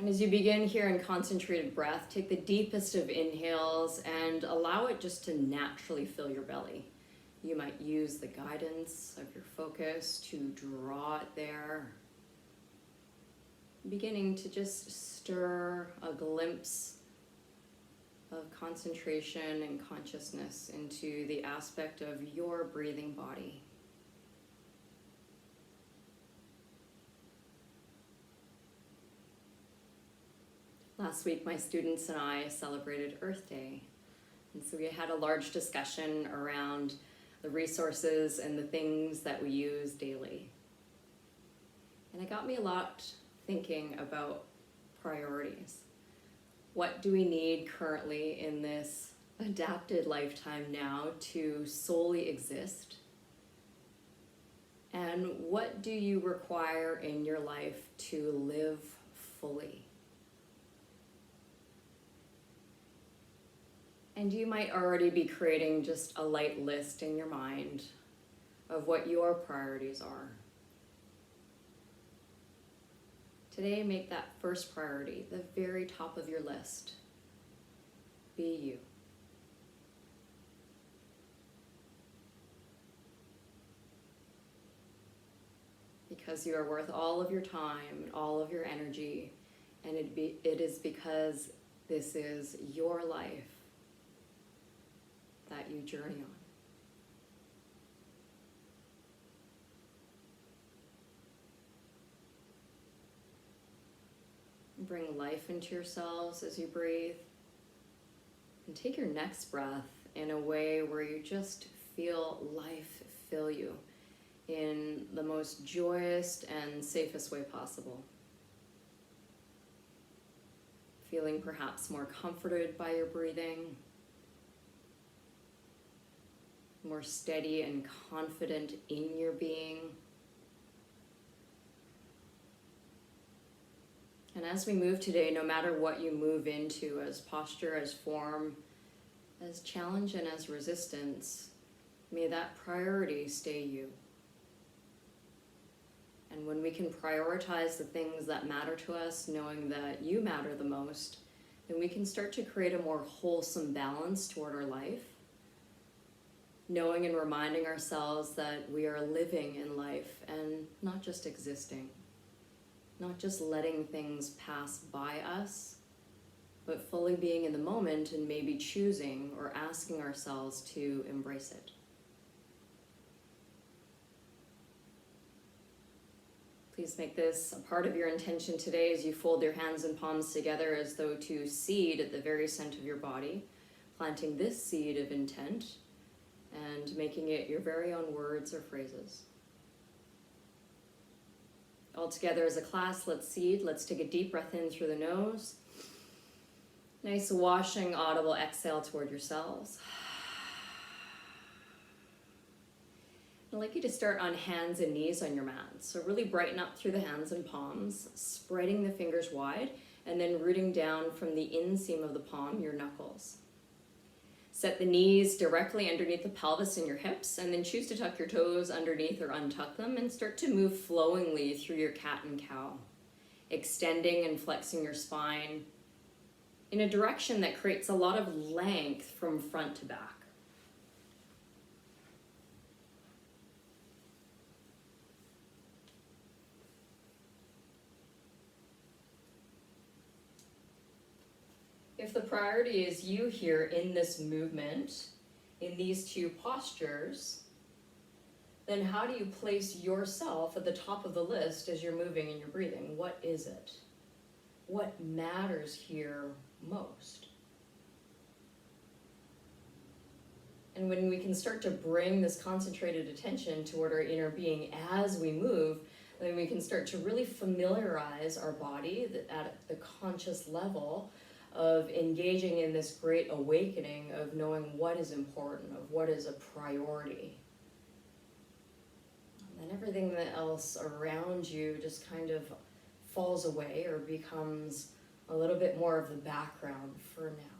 And as you begin here in concentrated breath, take the deepest of inhales and allow it just to naturally fill your belly. You might use the guidance of your focus to draw it there. Beginning to just stir a glimpse of concentration and consciousness into the aspect of your breathing body. Last week, my students and I celebrated Earth Day. And so we had a large discussion around the resources and the things that we use daily. And it got me a lot thinking about priorities. What do we need currently in this adapted lifetime now to solely exist? And what do you require in your life to live fully? And you might already be creating just a light list in your mind of what your priorities are. Today, make that first priority, the very top of your list, be you. Because you are worth all of your time, all of your energy, and it is because this is your life that you journey on. Bring life into yourselves as you breathe. And take your next breath in a way where you just feel life fill you in the most joyous and safest way possible. Feeling perhaps more comforted by your breathing, more steady and confident in your being. And as we move today, no matter what you move into as posture, as form, as challenge, and as resistance, may that priority stay you. And when we can prioritize the things that matter to us, knowing that you matter the most, then we can start to create a more wholesome balance toward our life. Knowing and reminding ourselves that we are living in life and not just existing, not just letting things pass by us, but fully being in the moment and maybe choosing or asking ourselves to embrace it. Please make this a part of your intention today as you fold your hands and palms together as though to seed at the very center of your body, planting this seed of intent and making it your very own words or phrases. All together as a class, let's seed. Let's take a deep breath in through the nose. Nice washing, audible exhale toward yourselves. I'd like you to start on hands and knees on your mat. So really brighten up through the hands and palms, spreading the fingers wide, and then rooting down from the inseam of the palm, your knuckles. Set the knees directly underneath the pelvis and your hips, and then choose to tuck your toes underneath or untuck them, and start to move flowingly through your cat and cow, extending and flexing your spine in a direction that creates a lot of length from front to back. If the priority is you here in this movement, in these two postures, then how do you place yourself at the top of the list as you're moving and you're breathing? What is it? What matters here most? And when we can start to bring this concentrated attention toward our inner being as we move, then we can start to really familiarize our body at the conscious level of engaging in this great awakening of knowing what is important, of what is a priority. And then everything else around you just kind of falls away or becomes a little bit more of the background for now.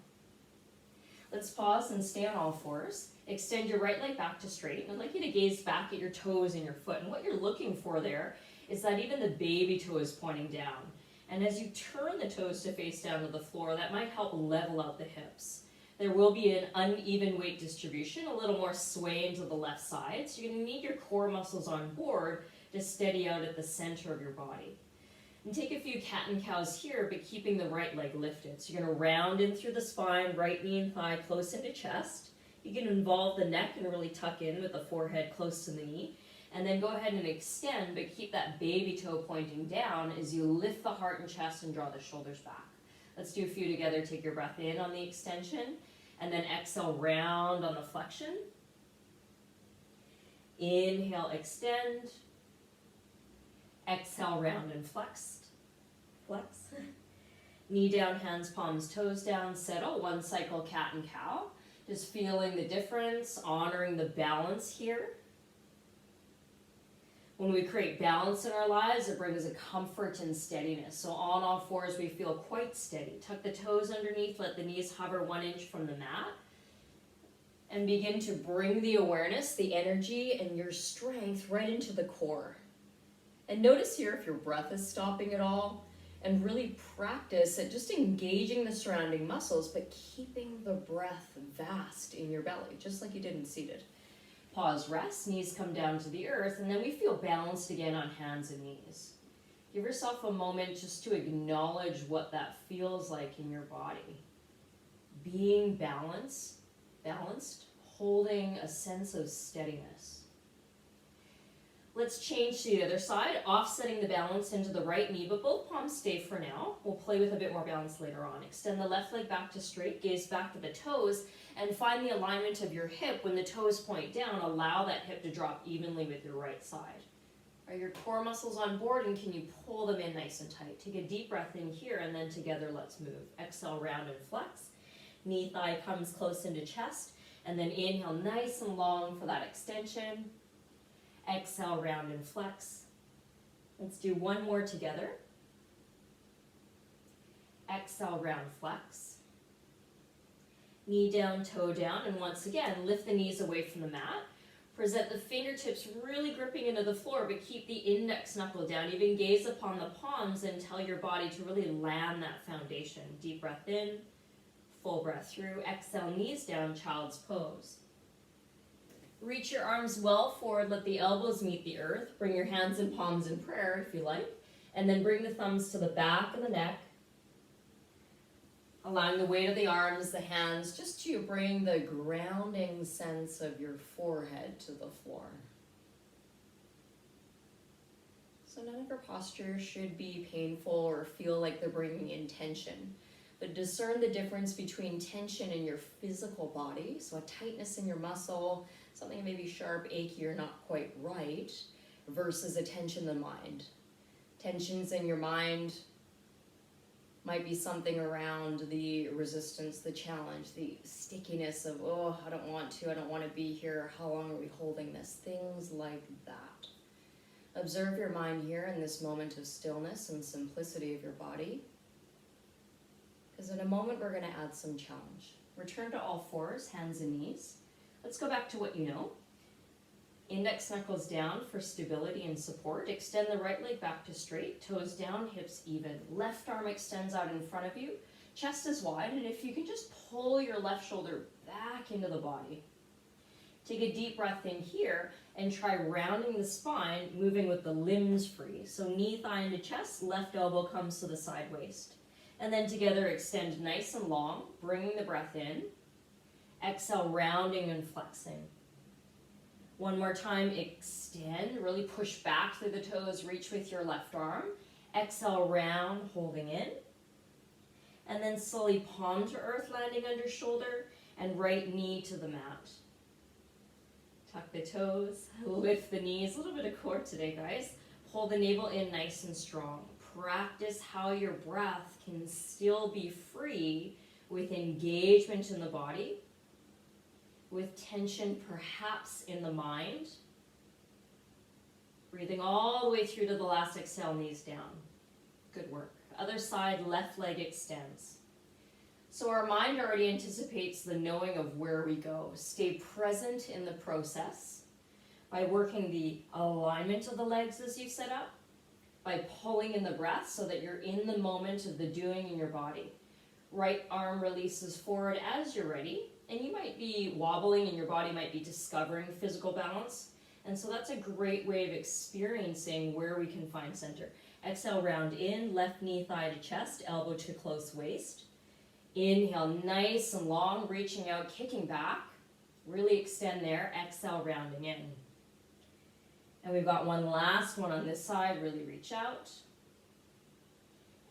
Let's pause and stay on all fours. Extend your right leg back to straight. And I'd like you to gaze back at your toes and your foot. And what you're looking for there is that even the baby toe is pointing down. And as you turn the toes to face down to the floor, that might help level out the hips. There will be an uneven weight distribution, a little more sway into the left side. So you're going to need your core muscles on board to steady out at the center of your body. And take a few cat and cows here, but keeping the right leg lifted. So you're going to round in through the spine, right knee and thigh close into chest. You can involve the neck and really tuck in with the forehead close to the knee. And then go ahead and extend, but keep that baby toe pointing down as you lift the heart and chest and draw the shoulders back. Let's do a few together. Take your breath in on the extension, and then exhale, round on the flexion. Inhale, extend. Exhale, round and flex. Knee down, hands, palms, toes down, settle. One cycle, cat and cow. Just feeling the difference, honoring the balance here. When we create balance in our lives, it brings a comfort and steadiness. So on all fours, we feel quite steady. Tuck the toes underneath, let the knees hover 1 inch from the mat. And begin to bring the awareness, the energy, and your strength right into the core. And notice here if your breath is stopping at all, and really practice at just engaging the surrounding muscles, but keeping the breath vast in your belly, just like you did in seated. Pause, rest, knees come down to the earth, and then we feel balanced again on hands and knees. Give yourself a moment just to acknowledge what that feels like in your body. Being balanced, holding a sense of steadiness. Let's change to the other side, offsetting the balance into the right knee, but both palms stay for now. We'll play with a bit more balance later on. Extend the left leg back to straight, gaze back to the toes, and find the alignment of your hip. When the toes point down, allow that hip to drop evenly with your right side. Are your core muscles on board, and can you pull them in nice and tight? Take a deep breath in here, and then together let's move. Exhale, round and flex. Knee, thigh comes close into chest, and then inhale nice and long for that extension. Exhale, round and flex. Let's do one more together. Exhale, round, flex. Knee down, toe down, and once again, lift the knees away from the mat. Present the fingertips really gripping into the floor, but keep the index knuckle down. Even gaze upon the palms and tell your body to really land that foundation. Deep breath in, full breath through. Exhale, knees down, child's pose. Reach your arms well forward, let the elbows meet the earth. Bring your hands and palms in prayer if you like. And then bring the thumbs to the back of the neck. Allowing the weight of the arms, the hands, just to bring the grounding sense of your forehead to the floor. So none of your postures should be painful or feel like they're bringing in tension. But discern the difference between tension in your physical body, so a tightness in your muscle, something maybe sharp, achy, or not quite right, versus a tension in the mind. Tensions in your mind might be something around the resistance, the challenge, the stickiness of, oh, I don't want to be here, how long are we holding this? Things like that. Observe your mind here in this moment of stillness and simplicity of your body. Because in a moment we're going to add some challenge. Return to all fours, hands and knees. Let's go back to what you know. Index knuckles down for stability and support. Extend the right leg back to straight, toes down, hips even. Left arm extends out in front of you. Chest is wide, and if you can just pull your left shoulder back into the body. Take a deep breath in here and try rounding the spine, moving with the limbs free. So knee, thigh into chest, left elbow comes to the side waist. And then together extend nice and long, bringing the breath in. Exhale, rounding and flexing. One more time, extend, really push back through the toes, reach with your left arm. Exhale, round, holding in. And then slowly palm to earth, landing under shoulder, and right knee to the mat. Tuck the toes, lift the knees, a little bit of core today, guys. Pull the navel in nice and strong. Practice how your breath can still be free with engagement in the body, with tension perhaps in the mind. Breathing all the way through to the last exhale, knees down. Good work. Other side, left leg extends. So our mind already anticipates the knowing of where we go. Stay present in the process by working the alignment of the legs as you set up, by pulling in the breath so that you're in the moment of the doing in your body. Right arm releases forward as you're ready, and you might be wobbling and your body might be discovering physical balance. And so that's a great way of experiencing where we can find center. Exhale, round in, left knee, thigh to chest, elbow to close waist. Inhale, nice and long, reaching out, kicking back. Really extend there. Exhale, rounding in. And we've got one last one on this side. Really reach out.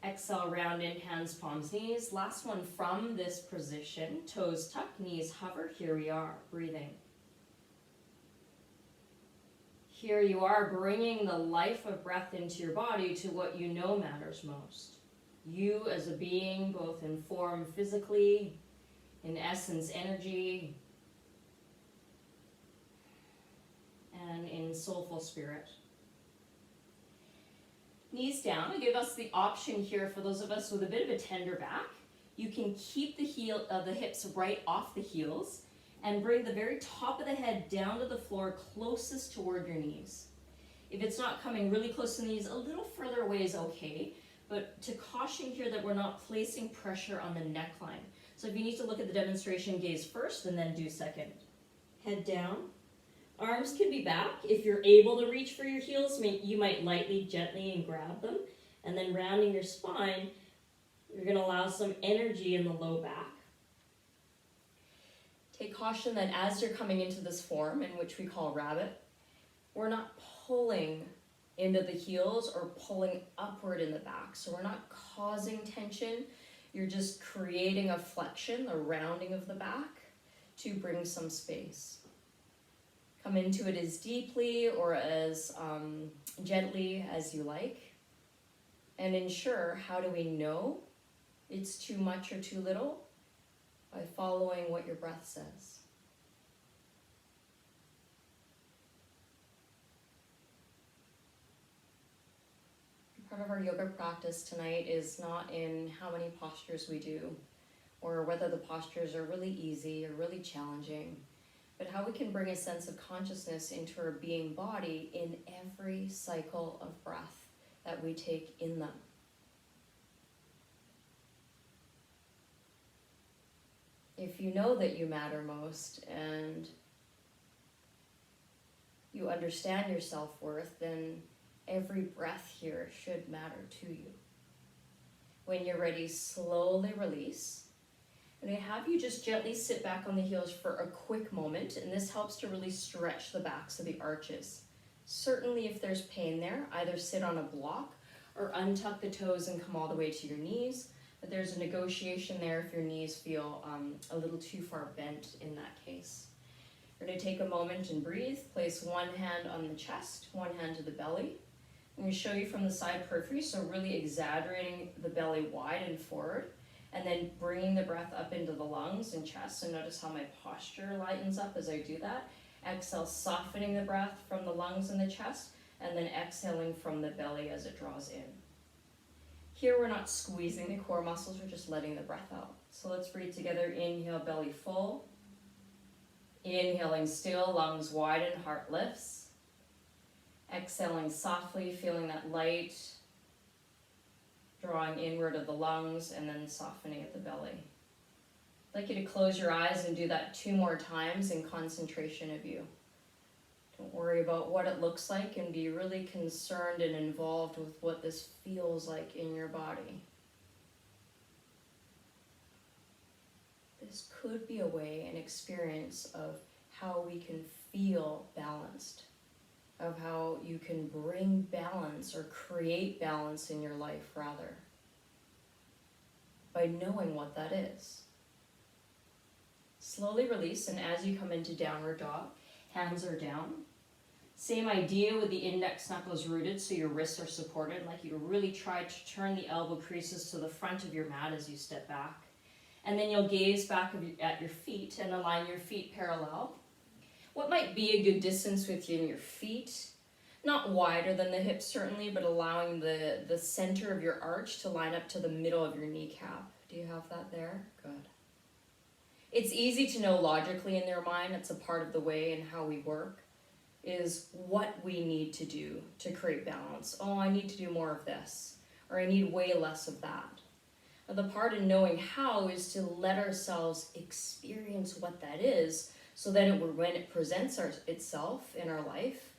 Exhale, round in, hands, palms, knees. Last one from this position. Toes tuck, knees hover. Here we are, breathing. Here you are, bringing the life of breath into your body to what you know matters most. You as a being, both in form physically, in essence energy, and in soulful spirit. Knees down will give us the option here for those of us with a bit of a tender back. You can keep the hips right off the heels and bring the very top of the head down to the floor closest toward your knees. If it's not coming really close to the knees, a little further away is okay, but to caution here that we're not placing pressure on the neckline. So if you need to look at the demonstration, gaze first and then do second. Head down. Arms can be back. If you're able to reach for your heels, you might lightly, gently and grab them. And then rounding your spine, you're going to allow some energy in the low back. Take caution that as you're coming into this form, in which we call rabbit, we're not pulling into the heels or pulling upward in the back. So we're not causing tension. You're just creating a flexion, a rounding of the back to bring some space. Come into it as deeply or as gently as you like. And ensure, how do we know it's too much or too little? By following what your breath says. Part of our yoga practice tonight is not in how many postures we do, or whether the postures are really easy or really challenging, but how we can bring a sense of consciousness into our being body in every cycle of breath that we take in them. If you know that you matter most and you understand your self-worth, then every breath here should matter to you. When you're ready, slowly release. And I have you just gently sit back on the heels for a quick moment, and this helps to really stretch the backs of the arches. Certainly if there's pain there, either sit on a block or untuck the toes and come all the way to your knees. But there's a negotiation there if your knees feel a little too far bent in that case. We're going to take a moment and breathe. Place one hand on the chest, one hand to the belly. I'm going to show you from the side periphery, so really exaggerating the belly wide and forward, and then bringing the breath up into the lungs and chest. So notice how my posture lightens up as I do that. Exhale, softening the breath from the lungs and the chest, and then exhaling from the belly as it draws in. Here we're not squeezing the core muscles, we're just letting the breath out. So let's breathe together. Inhale, belly full. Inhaling still, lungs wide and heart lifts. Exhaling softly, feeling that light drawing inward of the lungs and then softening at the belly. I'd like you to close your eyes and do that 2 more times in concentration of you. Don't worry about what it looks like and be really concerned and involved with what this feels like in your body. This could be a way, an experience of how we can feel balanced, of how you can bring balance or create balance in your life rather, by knowing what that is. Slowly release, and as you come into downward dog, hands are down. Same idea with the index knuckles rooted so your wrists are supported, like you really try to turn the elbow creases to the front of your mat as you step back. And then you'll gaze back at your feet and align your feet parallel. What might be a good distance within your feet? Not wider than the hips certainly, but allowing the center of your arch to line up to the middle of your kneecap. Do you have that there? Good. It's easy to know logically in their mind. It's a part of the way and how we work. is what we need to do to create balance. Oh, I need to do more of this, or I need way less of that. Now, the part in knowing how is to let ourselves experience what that is, so that when it presents itself in our life,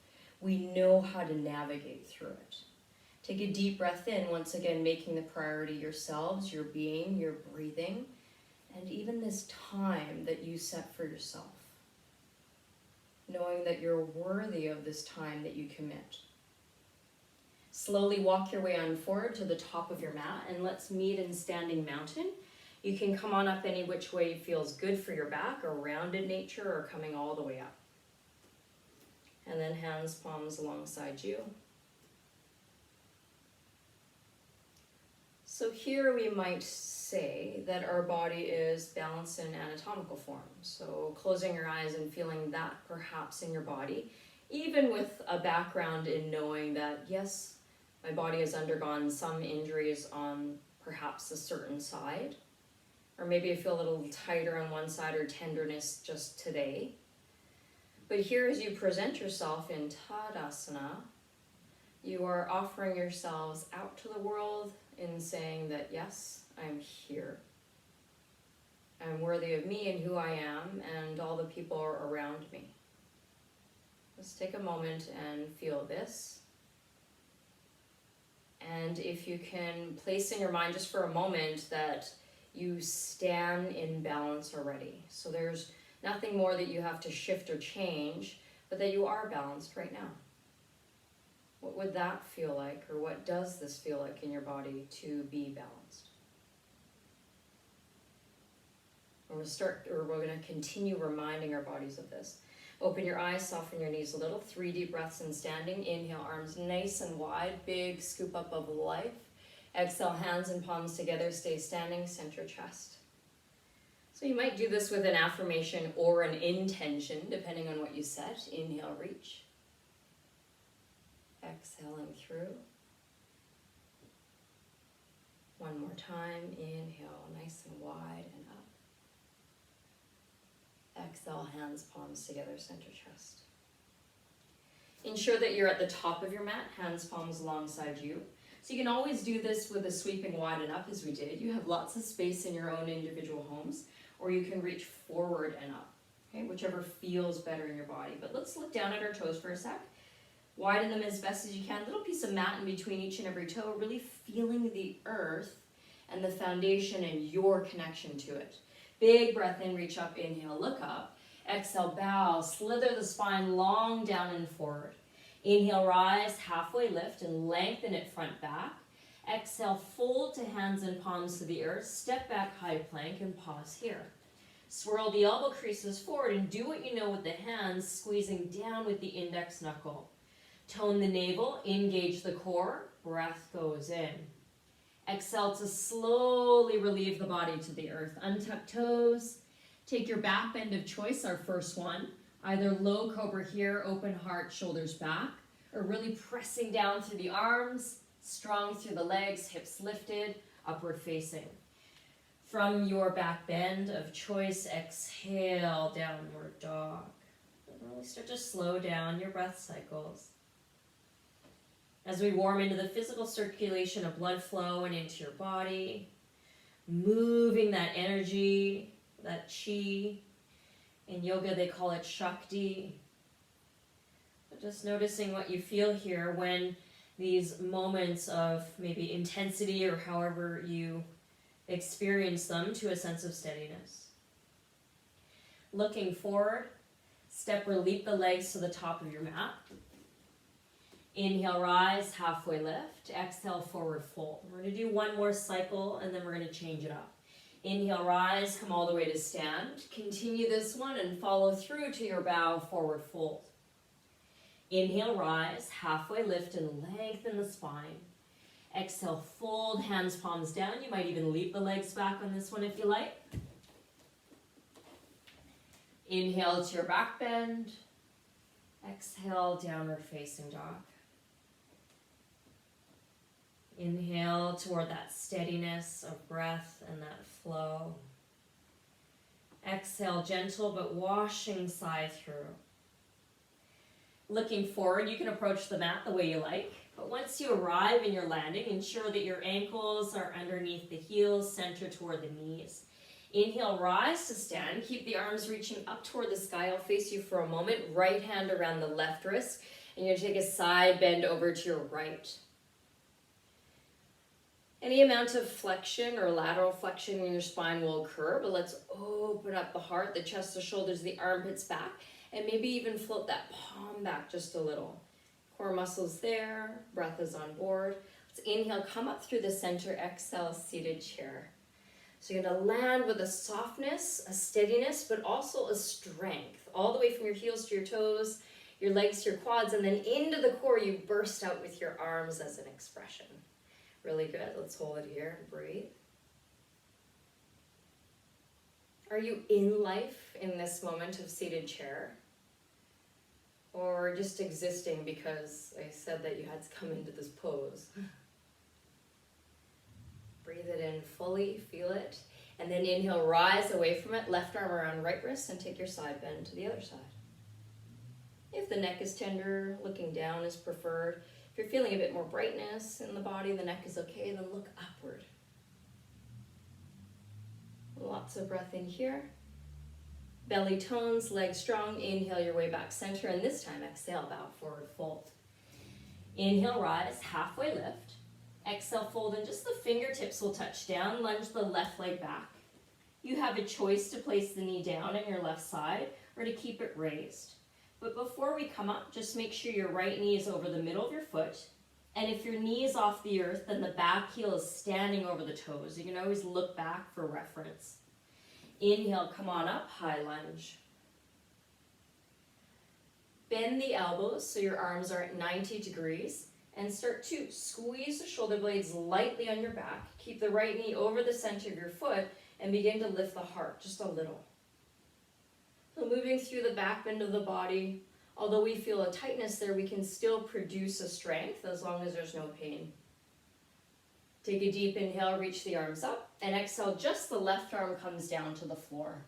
we know how to navigate through it. Take a deep breath in, once again making the priority yourselves, your being, your breathing, and even this time that you set for yourself. Knowing that you're worthy of this time that you commit. Slowly walk your way on forward to the top of your mat, and let's meet in standing mountain. You can come on up any which way feels good for your back, or rounded nature, or coming all the way up. And then hands, palms alongside you. So here we might say that our body is balanced in anatomical form. So closing your eyes and feeling that perhaps in your body, even with a background in knowing that, yes, my body has undergone some injuries on perhaps a certain side, or maybe I feel a little tighter on one side or tenderness just today. But here, as you present yourself in Tadasana, you are offering yourselves out to the world in saying that, yes, I'm here. I'm worthy of me and who I am and all the people around me. Just take a moment and feel this. And if you can place in your mind just for a moment that you stand in balance already. So there's nothing more that you have to shift or change, but that you are balanced right now. What would that feel like, or what does this feel like in your body to be balanced? We're going to continue reminding our bodies of this. Open your eyes, soften your knees a little. 3 deep breaths in standing. Inhale, arms nice and wide, big scoop up of life. Exhale, hands and palms together, stay standing, center chest. So you might do this with an affirmation or an intention, depending on what you set. Inhale, reach. Exhaling through. One more time. Inhale, nice and wide and up. Exhale, hands, palms together, center chest. Ensure that you're at the top of your mat, hands, palms alongside you. So you can always do this with a sweeping wide and up as we did. You have lots of space in your own individual homes, or you can reach forward and up, okay? Whichever feels better in your body. But let's look down at our toes for a sec. Widen them as best as you can. Little piece of mat in between each and every toe, really feeling the earth and the foundation and your connection to it. Big breath in, reach up, inhale, look up. Exhale, bow, slither the spine long down and forward. Inhale, rise, halfway lift and lengthen it front back. Exhale, fold to hands and palms to the earth. Step back, high plank, and pause here. Swirl the elbow creases forward and do what you know with the hands, squeezing down with the index knuckle. Tone the navel, engage the core, breath goes in. Exhale to slowly relieve the body to the earth. Untuck toes. Take your back bend of choice, our first one. Either low cobra here, open heart, shoulders back, or really pressing down through the arms, strong through the legs, hips lifted, upward facing. From your back bend of choice, exhale, downward dog. And really start to slow down your breath cycles. As we warm into the physical circulation of blood flow and into your body, moving that energy, that chi. In yoga, they call it Shakti. But just noticing what you feel here when these moments of maybe intensity or however you experience them to a sense of steadiness. Looking forward, step or leap the legs to the top of your mat. Inhale, rise, halfway lift. Exhale, forward fold. We're going to do one more cycle and then we're going to change it up. Inhale, rise, come all the way to stand. Continue this one and follow through to your bow, forward fold. Inhale, rise, halfway lift and lengthen the spine. Exhale, fold, hands, palms down. You might even leap the legs back on this one if you like. Inhale to your back bend. Exhale, downward facing dog. Inhale toward that steadiness of breath and that flow. Exhale, gentle but washing sigh through. Looking forward, you can approach the mat the way you like. But once you arrive in your landing, ensure that your ankles are underneath the heels, center toward the knees. Inhale, rise to stand. Keep the arms reaching up toward the sky. I'll face you for a moment. Right hand around the left wrist. And you're going to take a side bend over to your right. Any amount of flexion or lateral flexion in your spine will occur, but let's open up the heart, the chest, the shoulders, the armpits back, and maybe even float that palm back just a little. Core muscles there, breath is on board. Let's inhale, come up through the center, exhale, seated chair. So you're gonna land with a softness, a steadiness, but also a strength, all the way from your heels to your toes, your legs to your quads, and then into the core, you burst out with your arms as an expression. Really good. Let's hold it here and breathe. Are you in life in this moment of seated chair? Or just existing because I said that you had to come into this pose? Breathe it in fully, feel it. And then inhale, rise away from it, left arm around right wrist, and take your side bend to the other side. If the neck is tender, looking down is preferred. If you're feeling a bit more brightness in the body, the neck is okay, then look upward. Lots of breath in here. Belly tones, legs strong. Inhale your way back center, and this time exhale, bow forward, fold. Inhale, rise, halfway lift. Exhale, fold, and just the fingertips will touch down. Lunge the left leg back. You have a choice to place the knee down on your left side or to keep it raised. But before we come up, just make sure your right knee is over the middle of your foot. And if your knee is off the earth, then the back heel is standing over the toes. You can always look back for reference. Inhale, come on up, high lunge. Bend the elbows so your arms are at 90 degrees. And start to squeeze the shoulder blades lightly on your back. Keep the right knee over the center of your foot and begin to lift the heart just a little. So moving through the back bend of the body, although we feel a tightness there, we can still produce a strength as long as there's no pain. Take a deep inhale, reach the arms up, and exhale, just the left arm comes down to the floor.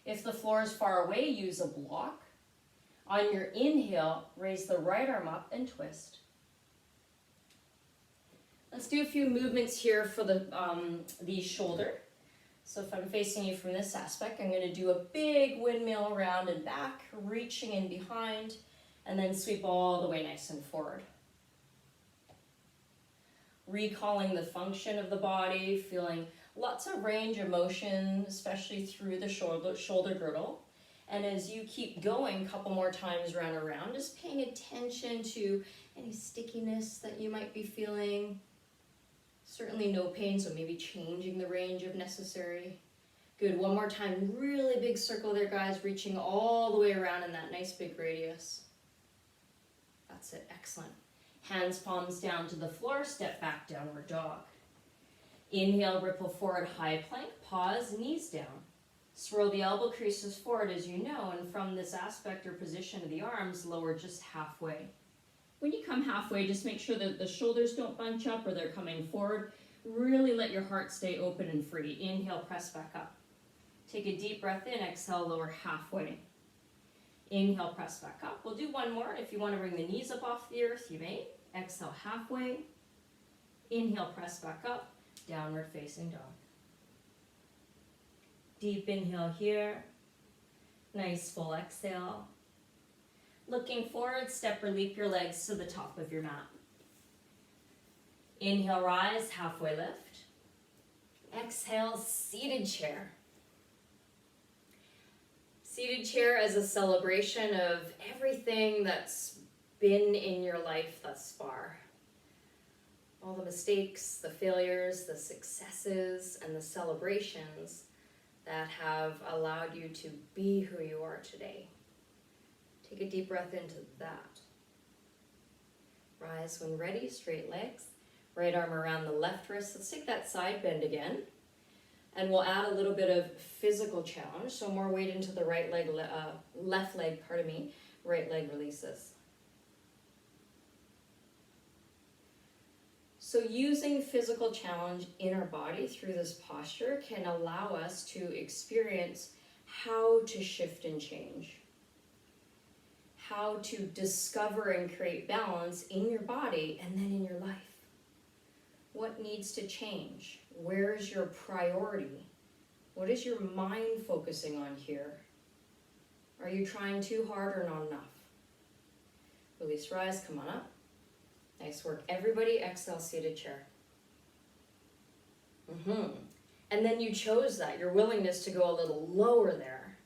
If the floor is far away, use a block. On your inhale, raise the right arm up and twist. Let's do a few movements here for the shoulder. So if I'm facing you from this aspect, I'm going to do a big windmill around and back, reaching in behind, and then sweep all the way nice and forward. Recalling the function of the body, feeling lots of range of motion, especially through the shoulder girdle. And as you keep going a couple more times round and around, just paying attention to any stickiness that you might be feeling. Certainly no pain, so maybe changing the range if necessary. Good, one more time, really big circle there, guys, reaching all the way around in that nice big radius. That's it, excellent. Hands, palms down to the floor, step back, downward dog. Inhale, ripple forward, high plank, pause, knees down. Swirl the elbow creases forward as you know, and from this aspect or position of the arms, lower just halfway. When you come halfway, just make sure that the shoulders don't bunch up or they're coming forward. Really let your heart stay open and free. Inhale, press back up. Take a deep breath in, exhale, lower halfway. Inhale, press back up. We'll do one more. If you want to bring the knees up off the earth, you may. Exhale, halfway. Inhale, press back up. Downward facing dog. Deep inhale here. Nice full exhale. Looking forward, step or leap your legs to the top of your mat. Inhale, rise, halfway lift. Exhale, seated chair. Seated chair as a celebration of everything that's been in your life thus far. All the mistakes, the failures, the successes, and the celebrations that have allowed you to be who you are today. Take a deep breath into that. Rise when ready, straight legs. Right arm around the left wrist. Let's take that side bend again. And we'll add a little bit of physical challenge. So more weight into the right leg, left leg, right leg releases. So using physical challenge in our body through this posture can allow us to experience how to shift and change. how to discover and create balance in your body and then in your life. What needs to change? Where's your priority? What is your mind focusing on here? Are you trying too hard or not enough? Release, rise, come on up. Nice work. Everybody exhale, seated chair. And then you chose that, your willingness to go a little lower there.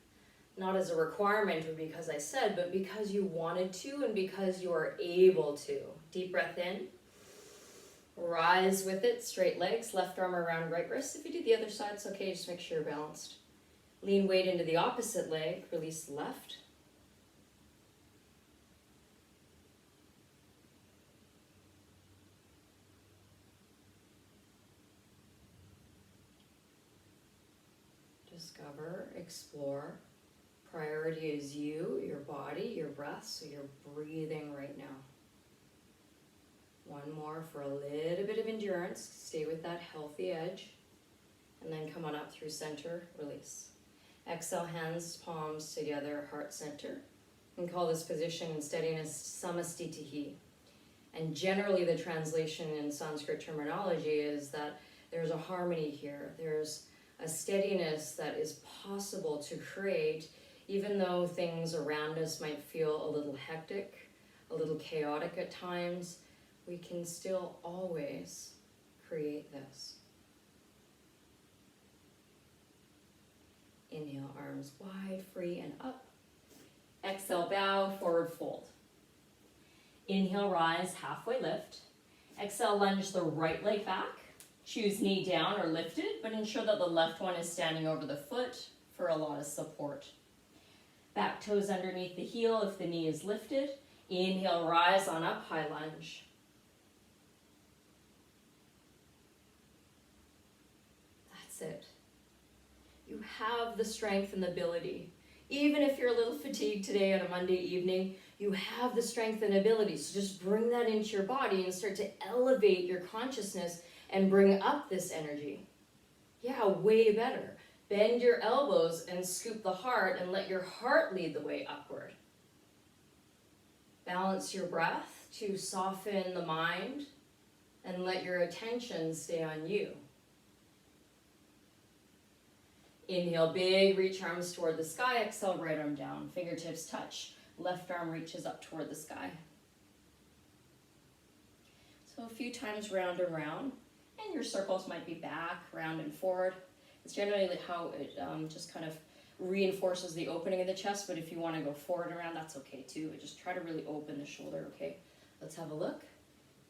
Not as a requirement or because I said, but because you wanted to and because you are able to. Deep breath in. Rise with it, straight legs, left arm around right wrist. If you do the other side, it's okay, just make sure you're balanced. Lean weight into the opposite leg, release left. Discover, explore. Priority is you, your body, your breath, so you're breathing right now. One more for a little bit of endurance. Stay with that healthy edge. And then come on up through center, release. Exhale, hands, palms together, heart center. And call this position in steadiness samastitihi. And generally the translation in Sanskrit terminology is that there's a harmony here. There's a steadiness that is possible to create even though things around us might feel a little hectic, a little chaotic at times. We can still always create this. Inhale, arms wide, free, and up. Exhale, bow, forward fold. Inhale, rise, halfway lift. Exhale, lunge the right leg back. Choose knee down or lifted, but ensure that the left one is standing over the foot for a lot of support. Back toes underneath the heel if the knee is lifted. Inhale, rise on up, high lunge. That's it. You have the strength and the ability. Even if you're a little fatigued today on a Monday evening, you have the strength and ability. So just bring that into your body and start to elevate your consciousness and bring up this energy. Yeah, way better. Bend your elbows and scoop the heart and let your heart lead the way upward. Balance your breath to soften the mind and let your attention stay on you. Inhale, big, reach arms toward the sky. Exhale, right arm down. Fingertips touch. Left arm reaches up toward the sky. So a few times round and round. And your circles might be back, round and forward. It's generally how it just kind of reinforces the opening of the chest, but if you want to go forward and around, that's okay too. But just try to really open the shoulder, okay? Let's have a look.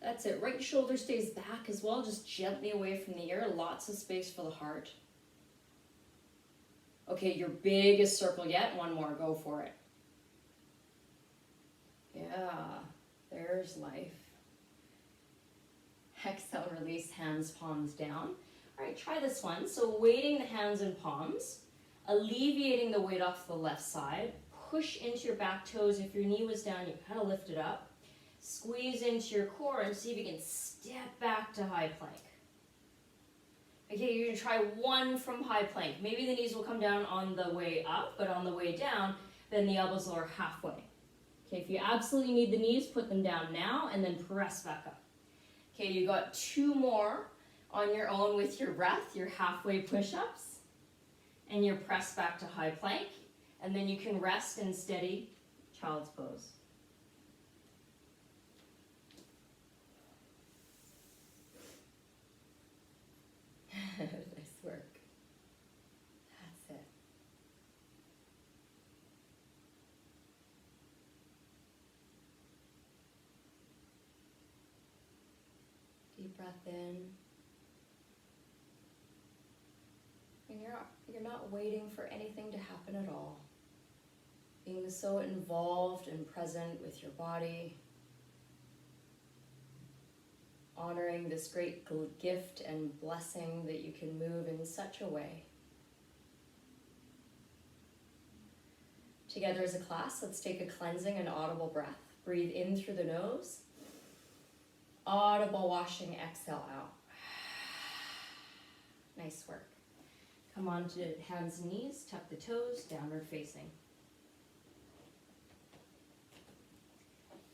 That's it. Right shoulder stays back as well, just gently away from the ear. Lots of space for the heart. Okay, your biggest circle yet. One more. Go for it. Yeah, there's life. Exhale, release, hands, palms down. All right, try this one. So weighting the hands and palms, alleviating the weight off the left side. Push into your back toes. If your knee was down, you kind of lift it up. Squeeze into your core and see if you can step back to high plank. Okay, you're gonna try one from high plank. Maybe the knees will come down on the way up, but on the way down, then the elbows are halfway. Okay, if you absolutely need the knees, put them down now and then press back up. Okay, you got two more on your own with your breath, your halfway push-ups, and your press back to high plank, and then you can rest in steady child's pose. Nice work. That's it. Deep breath in. And you're not waiting for anything to happen at all. Being so involved and present with your body. Honoring this great gift and blessing that you can move in such a way. Together as a class, let's take a cleansing and audible breath. Breathe in through the nose. Audible washing exhale out. Nice work. Come on to hands and knees, tuck the toes, downward facing.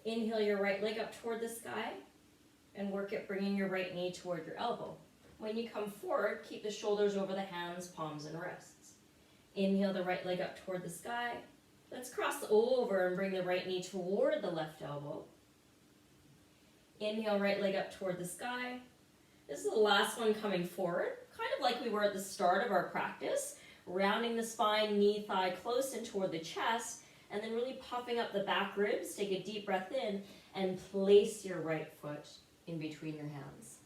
Inhale your right leg up toward the sky and work at bringing your right knee toward your elbow. When you come forward, keep the shoulders over the hands, palms, and wrists. Inhale the right leg up toward the sky. Let's cross over and bring the right knee toward the left elbow. Inhale, right leg up toward the sky. This is the last one coming forward, kind of like we were at the start of our practice, rounding the spine, knee, thigh close in toward the chest, and then really puffing up the back ribs. Take a deep breath in and place your right foot in between your hands.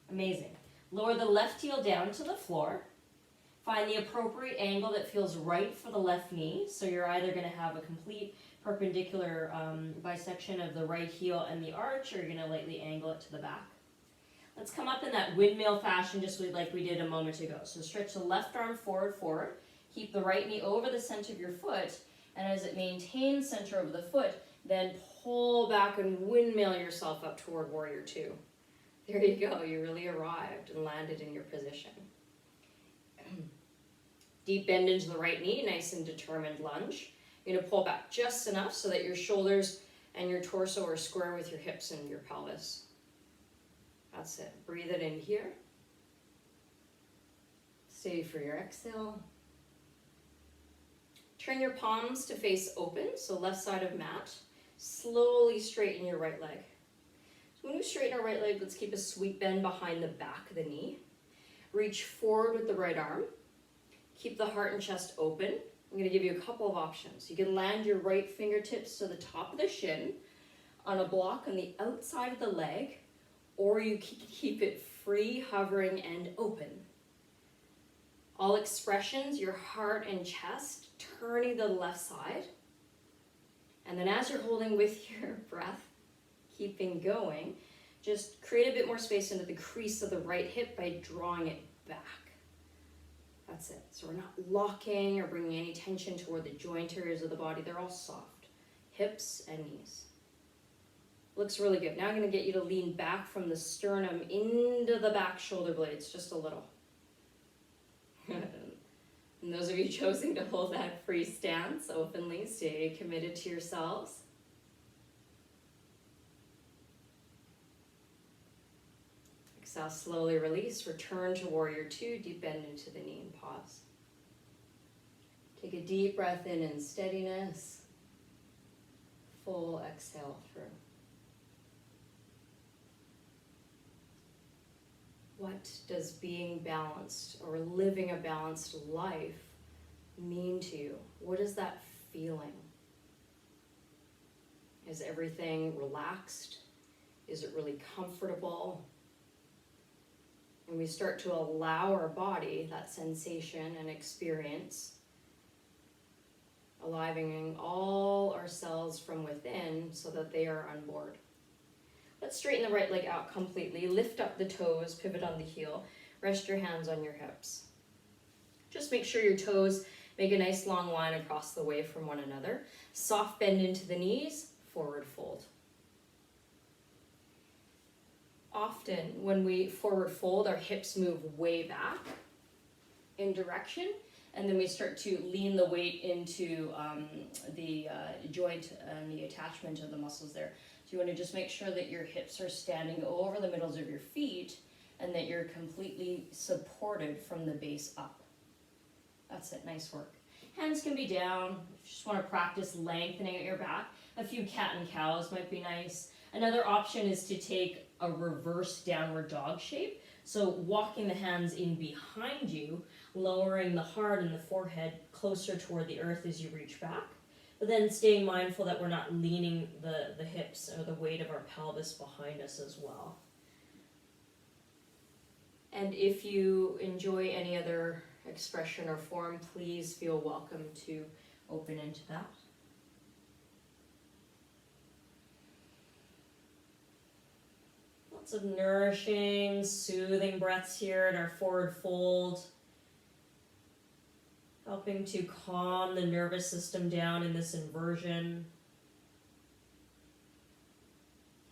Amazing. Lower the left heel down to the floor. Find the appropriate angle that feels right for the left knee. So you're either going to have a complete perpendicular bisection of the right heel and the arch, or you're going to lightly angle it to the back. Let's come up in that windmill fashion just like we did a moment ago. So stretch the left arm forward, forward. Keep the right knee over the center of your foot. And as it maintains center over the foot, then pull back and windmill yourself up toward warrior two. There you go. You really arrived and landed in your position. Deep bend into the right knee, nice and determined lunge. You're going to pull back just enough so that your shoulders and your torso are square with your hips and your pelvis. That's it. Breathe it in here. Stay for your exhale. Turn your palms to face open, so left side of mat. Slowly straighten your right leg. So when we straighten our right leg, let's keep a sweep bend behind the back of the knee. Reach forward with the right arm. Keep the heart and chest open. I'm going to give you a couple of options. You can land your right fingertips to the top of the shin on a block on the outside of the leg, or you keep it free, hovering, and open. All expressions, your heart and chest turning to the left side. And then as you're holding with your breath, keeping going, just create a bit more space into the crease of the right hip by drawing it back. That's it. So we're not locking or bringing any tension toward the joint areas of the body. They're all soft. Hips and knees. Looks really good. Now I'm going to get you to lean back from the sternum into the back shoulder blades just a little. And those of you choosing to hold that free stance openly, stay committed to yourselves. Exhale, slowly release. Return to warrior two. Deep bend into the knee and pause. Take a deep breath in steadiness. Full exhale through. What does being balanced or living a balanced life mean to you? What is that feeling? Is everything relaxed? Is it really comfortable? And we start to allow our body that sensation and experience, aliving all our cells from within so that they are on board. Let's straighten the right leg out completely. Lift up the toes, pivot on the heel. Rest your hands on your hips. Just make sure your toes make a nice long line across the way from one another. Soft bend into the knees, forward fold. Often when we forward fold, our hips move way back in direction, and then we start to lean the weight into the joint and the attachment of the muscles there. So you want to just make sure that your hips are standing over the middles of your feet and that you're completely supported from the base up. That's it, nice work. Hands can be down. If you just want to practice lengthening at your back, a few cat and cows might be nice. Another option is to take a reverse downward dog shape. So walking the hands in behind you, lowering the heart and the forehead closer toward the earth as you reach back. But then staying mindful that we're not leaning the hips or the weight of our pelvis behind us as well. And if you enjoy any other expression or form, please feel welcome to open into that. Lots of nourishing, soothing breaths here in our forward fold. Helping to calm the nervous system down in this inversion.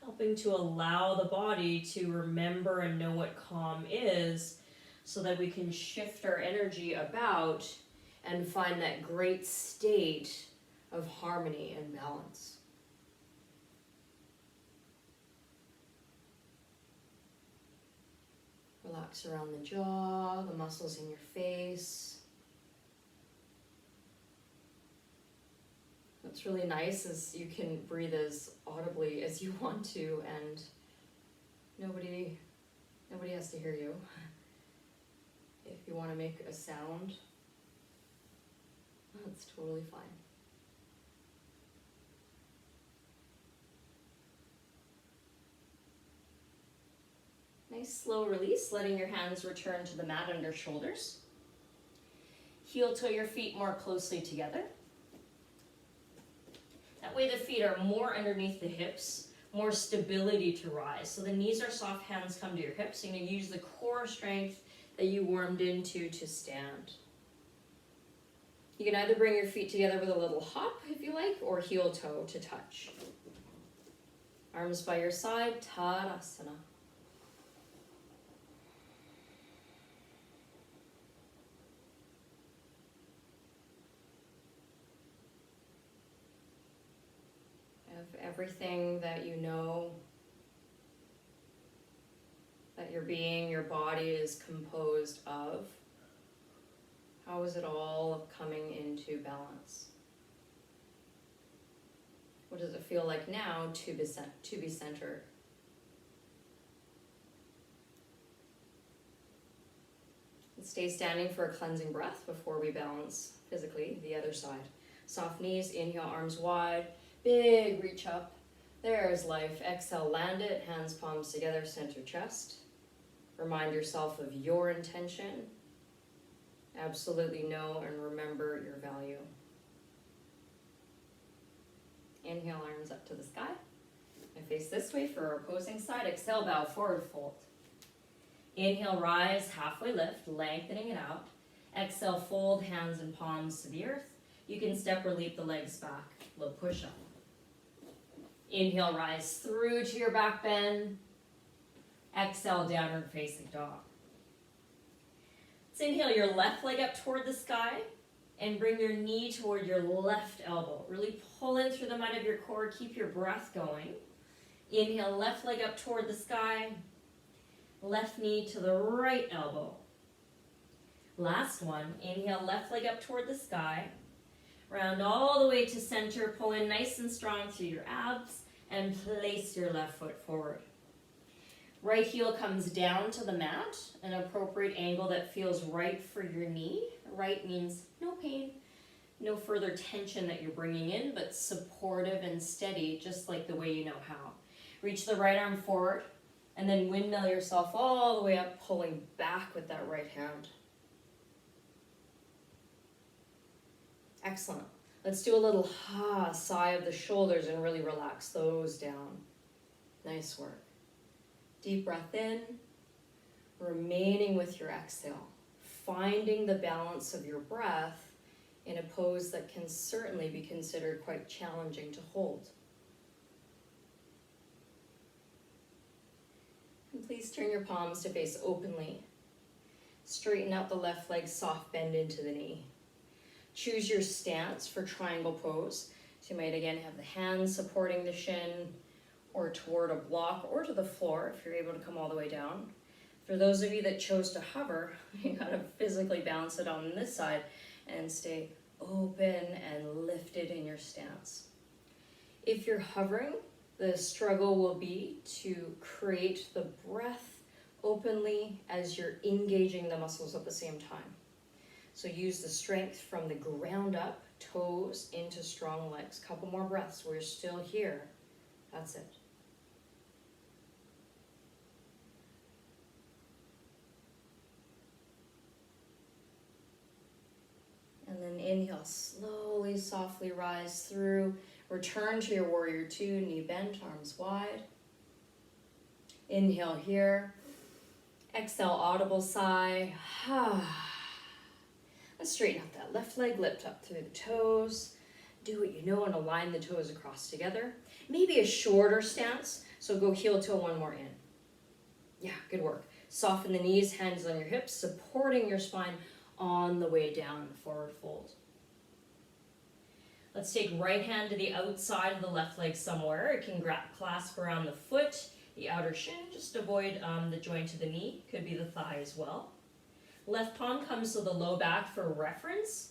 Helping to allow the body to remember and know what calm is so that we can shift our energy about and find that great state of harmony and balance. relax around the jaw, the muscles in your face. What's really nice is you can breathe as audibly as you want to, and nobody has to hear you. If you want to make a sound, that's totally fine. Nice slow release, letting your hands return to the mat under shoulders. Heel toe your feet more closely together. That way the feet are more underneath the hips, more stability to rise. So the knees are soft, hands come to your hips. You're going to use the core strength that you warmed into to stand. You can either bring your feet together with a little hop if you like, or heel toe to touch. Arms by your side, Tadasana. Everything that you know that your being, your body is composed of. How is it all coming into balance? What does it feel like now to be centered? And stay standing for a cleansing breath before we balance physically the other side. Soft knees, inhale, arms wide. Big reach up. There's life. Exhale, land it. Hands, palms together, center chest. Remind yourself of your intention. Absolutely know and remember your value. Inhale, arms up to the sky. And face this way for our opposing side. Exhale, bow forward, fold. Inhale, rise, halfway lift, lengthening it out. Exhale, fold, hands and palms to the earth. You can step or leap the legs back. Low push up. Inhale, rise through to your back bend. Exhale, downward facing dog. Let's inhale your left leg up toward the sky and bring your knee toward your left elbow. Really pull in through the middle of your core. Keep your breath going. Inhale, left leg up toward the sky. Left knee to the right elbow. Last one. Inhale, left leg up toward the sky. Round all the way to center. Pull in nice and strong through your abs and place your left foot forward. Right heel comes down to the mat, an appropriate angle that feels right for your knee. Right means no pain, no further tension that you're bringing in, but supportive and steady, just like the way you know how. Reach the right arm forward, and then windmill yourself all the way up, pulling back with that right hand. Excellent. Let's do a little sigh of the shoulders and really relax those down. Nice work. Deep breath in, remaining with your exhale, finding the balance of your breath in a pose that can certainly be considered quite challenging to hold. And please turn your palms to face openly. Straighten out the left leg, soft bend into the knee. Choose your stance for triangle pose. So you might again have the hands supporting the shin or toward a block or to the floor if you're able to come all the way down. For those of you that chose to hover, you gotta physically balance it on this side and stay open and lifted in your stance. If you're hovering, the struggle will be to create the breath openly as you're engaging the muscles at the same time. So use the strength from the ground up, toes into strong legs. Couple more breaths. We're still here. That's it. And then inhale, slowly, softly rise through. Return to your warrior two, knee bent, arms wide. Inhale here. Exhale, audible sigh. Let's straighten out that left leg, lift up through the toes. Do what you know and align the toes across together. Maybe a shorter stance, so go heel toe one more in. Yeah, good work. Soften the knees, hands on your hips, supporting your spine on the way down, forward fold. Let's take right hand to the outside of the left leg somewhere. It can clasp around the foot. the outer shin, just avoid the joint of the knee, could be the thigh as well. Left palm comes to the low back for reference.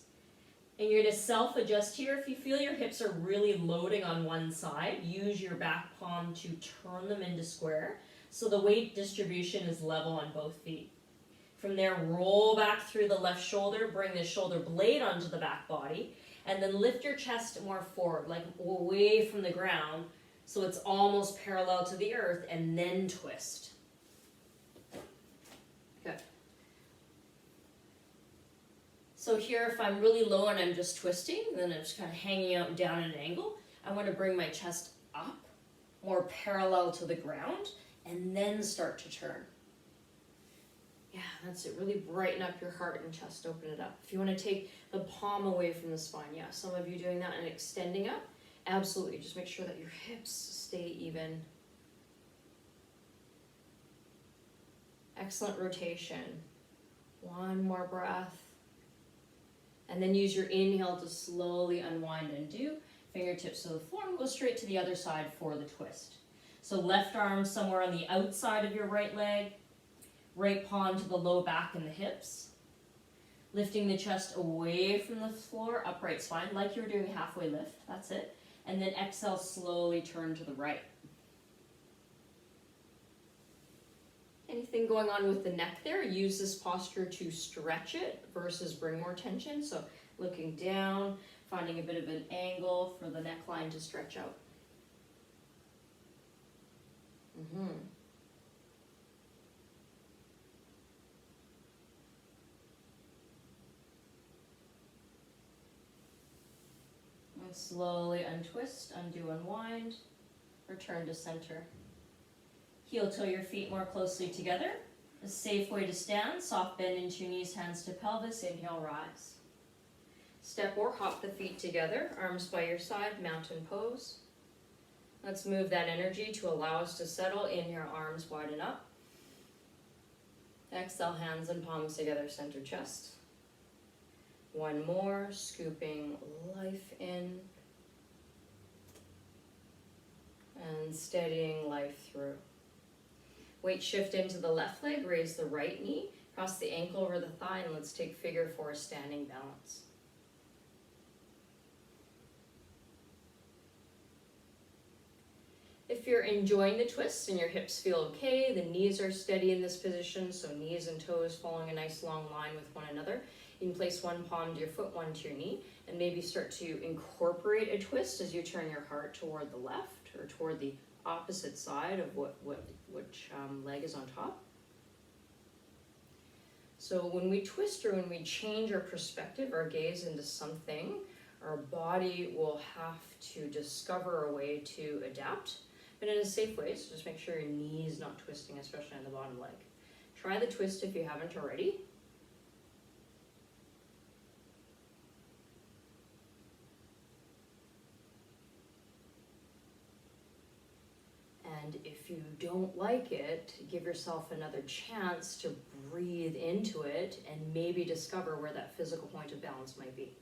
And you're going to self-adjust here. If you feel your hips are really loading on one side, use your back palm to turn them into square so the weight distribution is level on both feet. From there, roll back through the left shoulder, bring the shoulder blade onto the back body, and then lift your chest more forward, like away from the ground, so it's almost parallel to the earth, and then twist. Good. So here, if I'm really low and I'm just twisting, then I'm just kind of hanging out down at an angle, I want to bring my chest up, more parallel to the ground, and then start to turn. Yeah, that's it. Really brighten up your heart and chest, open it up. If you want to take the palm away from the spine, yeah, some of you doing that and extending up, absolutely. Just make sure that your hips stay even. Excellent rotation. One more breath. And then use your inhale to slowly unwind and do. Fingertips to the floor and go straight to the other side for the twist. So left arm somewhere on the outside of your right leg. Right palm to the low back and the hips. Lifting the chest away from the floor, upright spine, like you were doing a halfway lift. That's it. And then exhale, slowly turn to the right. Anything going on with the neck there, use this posture to stretch it versus bring more tension. So looking down, finding a bit of an angle for the neckline to stretch out. And slowly untwist, undo, unwind, return to center. Heel toe your feet more closely together. A safe way to stand, soft bend into your knees, hands to pelvis, inhale, rise. Step or hop the feet together, arms by your side, mountain pose. Let's move that energy to allow us to settle. Inhale, arms widen up. Exhale, hands and palms together, center chest. One more, scooping life in. And steadying life through. Weight shift into the left leg, raise the right knee, cross the ankle over the thigh, and let's take figure four, standing balance. If you're enjoying the twists and your hips feel okay, the knees are steady in this position, so knees and toes following a nice long line with one another. You can place one palm to your foot, one to your knee, and maybe start to incorporate a twist as you turn your heart toward the left or toward the opposite side of which leg is on top. So when we twist or when we change our perspective, our gaze into something, our body will have to discover a way to adapt, but in a safe way, so just make sure your knee is not twisting, especially on the bottom leg. Try the twist if you haven't already. And if you don't like it, give yourself another chance to breathe into it and maybe discover where that physical point of balance might be.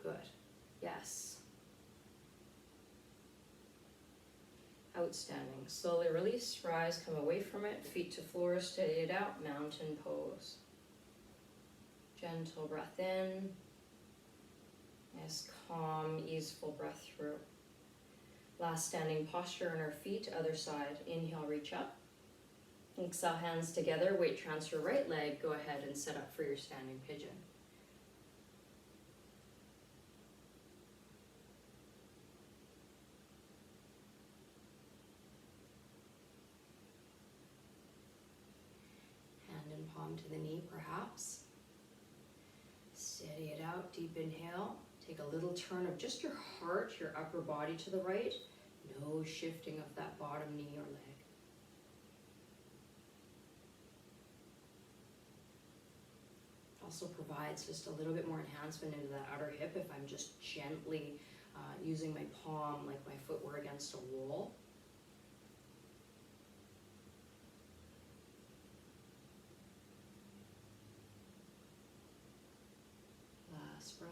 Good. Yes. Outstanding. Slowly release, rise, come away from it, feet to floor, steady it out, mountain pose. Gentle breath in. Nice, calm, easeful breath through. Last standing posture on our feet, other side. Inhale, reach up. Exhale, hands together, weight transfer right leg. Go ahead and set up for your standing pigeon. Hand and palm to the knee, perhaps. Steady it out, deep inhale. Take a little turn of just your heart, your upper body to the right. No shifting of that bottom knee or leg. Also provides just a little bit more enhancement into that outer hip if I'm just gently using my palm like my foot were against a wall. Last breath.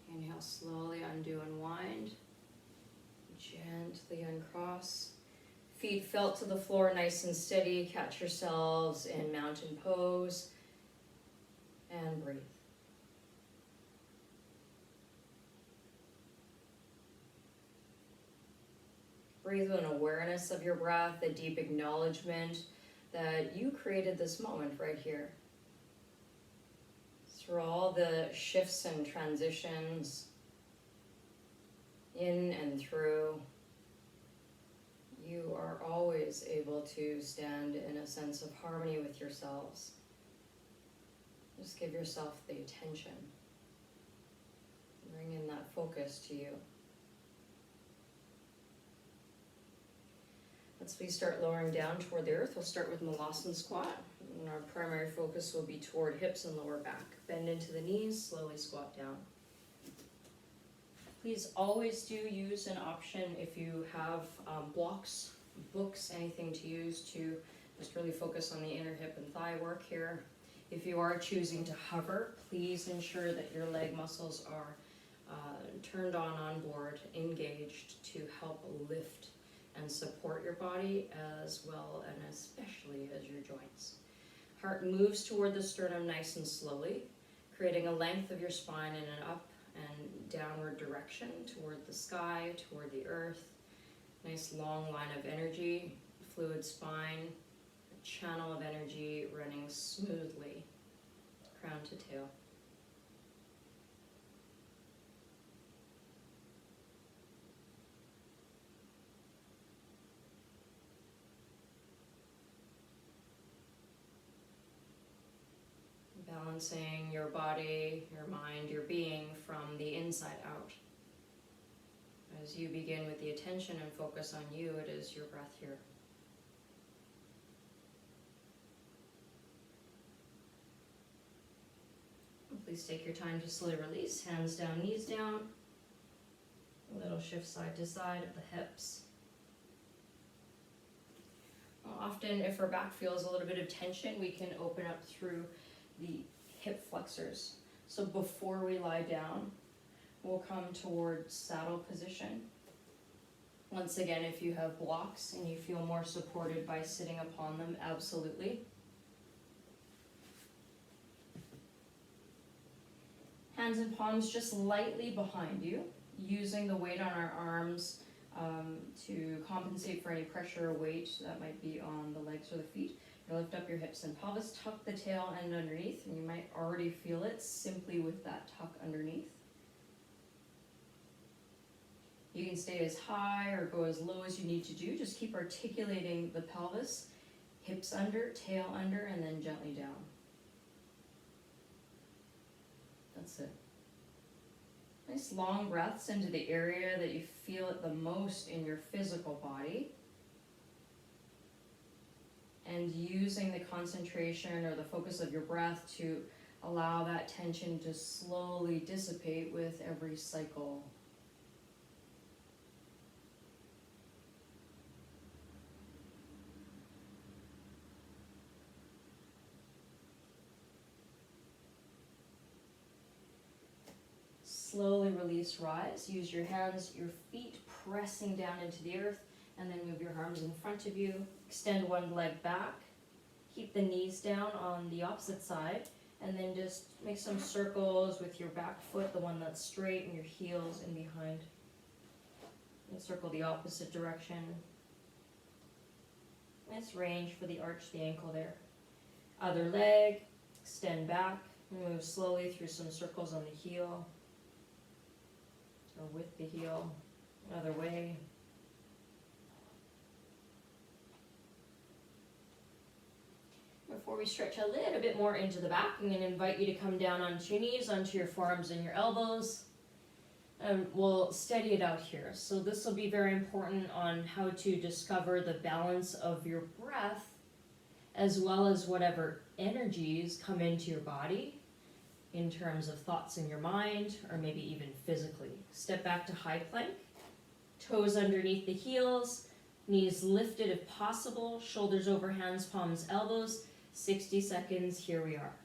Inhale, slowly undo and wind. Feet felt to the floor, nice and steady. Catch yourselves in mountain pose and breathe. Breathe with an awareness of your breath, a deep acknowledgement that you created this moment right here. Through all the shifts and transitions, in and through, you are always able to stand in a sense of harmony with yourselves. Just give yourself the attention. Bring in that focus to you. Once we start lowering down toward the earth, we'll start with Malasana squat. And our primary focus will be toward hips and lower back. Bend into the knees, slowly squat down. Please always do use an option if you have blocks, books, anything to use to just really focus on the inner hip and thigh work here. If you are choosing to hover, please ensure that your leg muscles are turned on board, engaged to help lift and support your body as well and especially as your joints. Heart moves toward the sternum nice and slowly, creating a length of your spine in an up and downward direction toward the sky, toward the earth. Nice long line of energy, fluid spine, a channel of energy running smoothly, crown to tail. Balancing your body, your mind, your being from the inside out. As you begin with the attention and focus on you, it is your breath here. Please take your time to slowly release. Hands down, knees down. A little shift side to side of the hips. Often, if our back feels a little bit of tension, we can open up through the hip flexors. So before we lie down, we'll come towards saddle position. Once again, if you have blocks and you feel more supported by sitting upon them, absolutely. Hands and palms just lightly behind you, using the weight on our arms to compensate for any pressure or weight that might be on the legs or the feet. You lift up your hips and pelvis, tuck the tail end underneath, and you might already feel it simply with that tuck underneath. You can stay as high or go as low as you need to do. Just keep articulating the pelvis, hips under, tail under, and then gently down. That's it. Nice long breaths into the area that you feel it the most in your physical body. And using the concentration or the focus of your breath to allow that tension to slowly dissipate with every cycle. Slowly release, rise. Use your hands, your feet pressing down into the earth, and then move your arms in front of you. Extend one leg back. Keep the knees down on the opposite side, and then just make some circles with your back foot, the one that's straight, and your heels in behind. And circle the opposite direction. Nice range for the arch, the ankle there. Other leg, extend back, and move slowly through some circles on the heel, or with the heel, other way. Before we stretch a little bit more into the back, I'm going to invite you to come down onto your knees, onto your forearms and your elbows. And we'll steady it out here. So this will be very important on how to discover the balance of your breath, as well as whatever energies come into your body in terms of thoughts in your mind, or maybe even physically. Step back to high plank, toes underneath the heels, knees lifted if possible, shoulders over hands, palms, elbows. 60 seconds, here we are.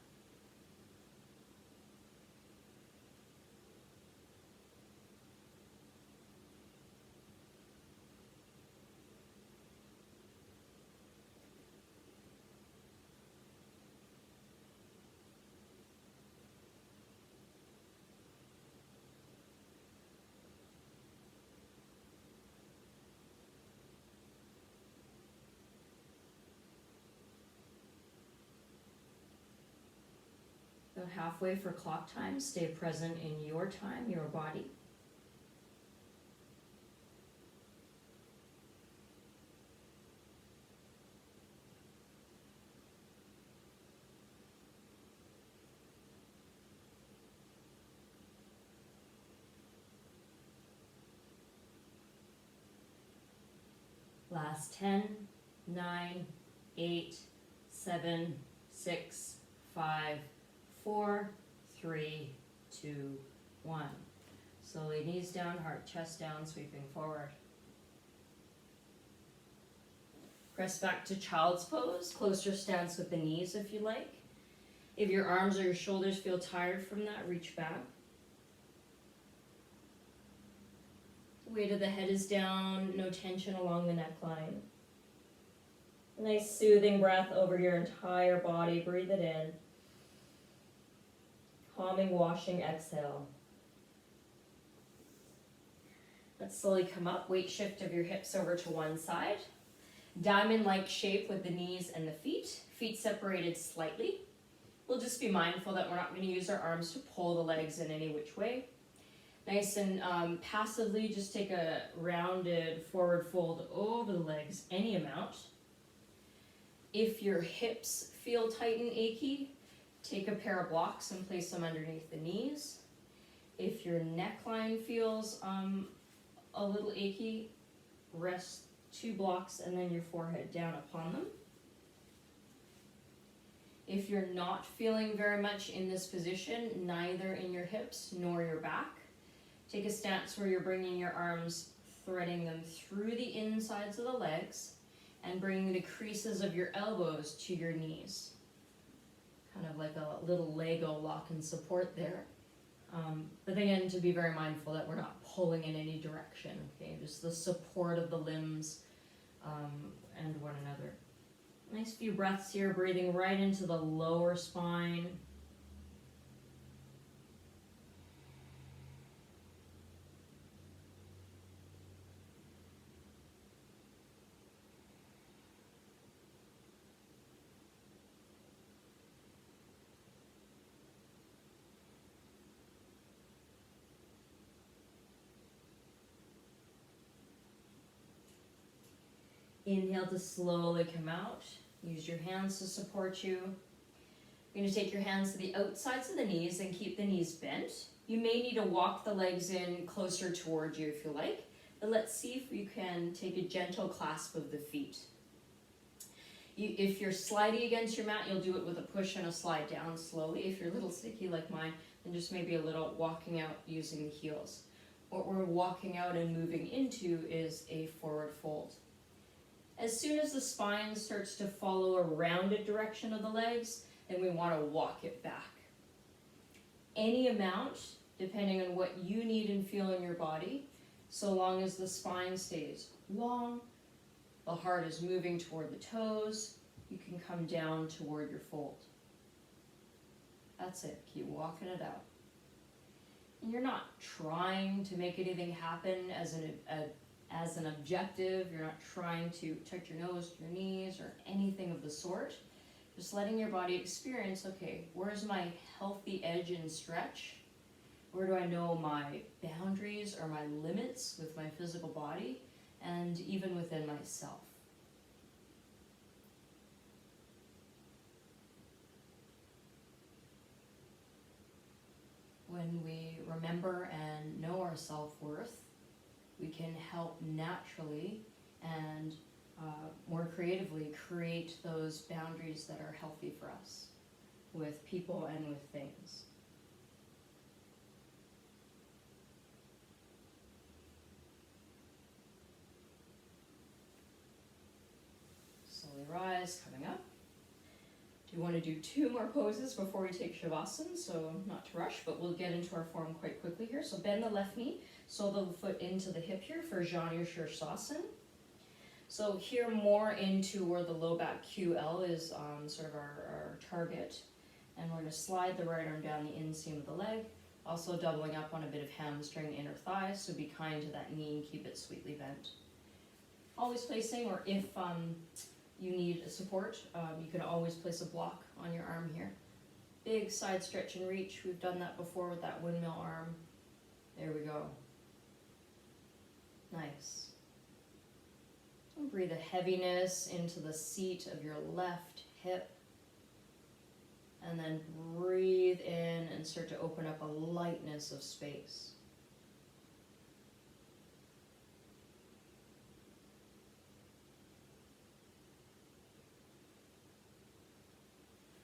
halfway for clock time. Stay present in your time, your body. Last 10, 9, 8, 7, 6, 5, 4, 3, 2, 1. Slowly knees down, heart, chest down, sweeping forward. Press back to child's pose, closer stance with the knees if you like. If your arms or your shoulders feel tired from that, reach back. Weight of the head is down, no tension along the neckline. Nice soothing breath over your entire body. Breathe it in. Calming, washing exhale. Let's slowly come up. Weight shift of your hips over to one side. Diamond-like shape with the knees and the feet. Feet separated slightly. We'll just be mindful that we're not going to use our arms to pull the legs in any which way. Nice and passively just take a rounded forward fold over the legs, any amount. If your hips feel tight and achy, take a pair of blocks and place them underneath the knees. If your neckline feels a little achy, rest 2 blocks and then your forehead down upon them. If you're not feeling very much in this position, neither in your hips nor your back, take a stance where you're bringing your arms, threading them through the insides of the legs and bringing the creases of your elbows to your knees. Kind of like a little Lego lock and support there. But again, to be very mindful that we're not pulling in any direction, okay? Just the support of the limbs and one another. Nice few breaths here, breathing right into the lower spine. Inhale to slowly come out. Use your hands to support you. You're going to take your hands to the outsides of the knees and keep the knees bent. You may need to walk the legs in closer towards you if you like, but let's see if you can take a gentle clasp of the feet. If you're sliding against your mat, you'll do it with a push and a slide down slowly. If you're a little sticky like mine, then just maybe a little walking out using the heels. What we're walking out and moving into is a forward fold. As soon as the spine starts to follow a rounded direction of the legs, then we want to walk it back. Any amount, depending on what you need and feel in your body, so long as the spine stays long, the heart is moving toward the toes, you can come down toward your fold. That's it. Keep walking it out. And you're not trying to make anything happen as an objective. You're not trying to touch your nose to your knees or anything of the sort. Just letting your body experience, okay, where's my healthy edge and stretch? Where do I know my boundaries or my limits with my physical body and even within myself? When we remember and know our self-worth, we can help naturally and more creatively create those boundaries that are healthy for us with people and with things. Slowly rise, coming up. Do you want to do 2 more poses before we take Shavasana? So not to rush, but we'll get into our form quite quickly here. So bend the left knee, sole the foot into the hip here for Janu Shirsasana. So here more into where the low back QL is sort of our target. And we're going to slide the right arm down the inseam of the leg, also doubling up on a bit of hamstring, inner thigh, so be kind to that knee and keep it sweetly bent. Always placing, or if you need support, you can always place a block on your arm here. Big side stretch and reach. We've done that before with that windmill arm. There we go. Nice. And breathe a heaviness into the seat of your left hip. And then breathe in and start to open up a lightness of space.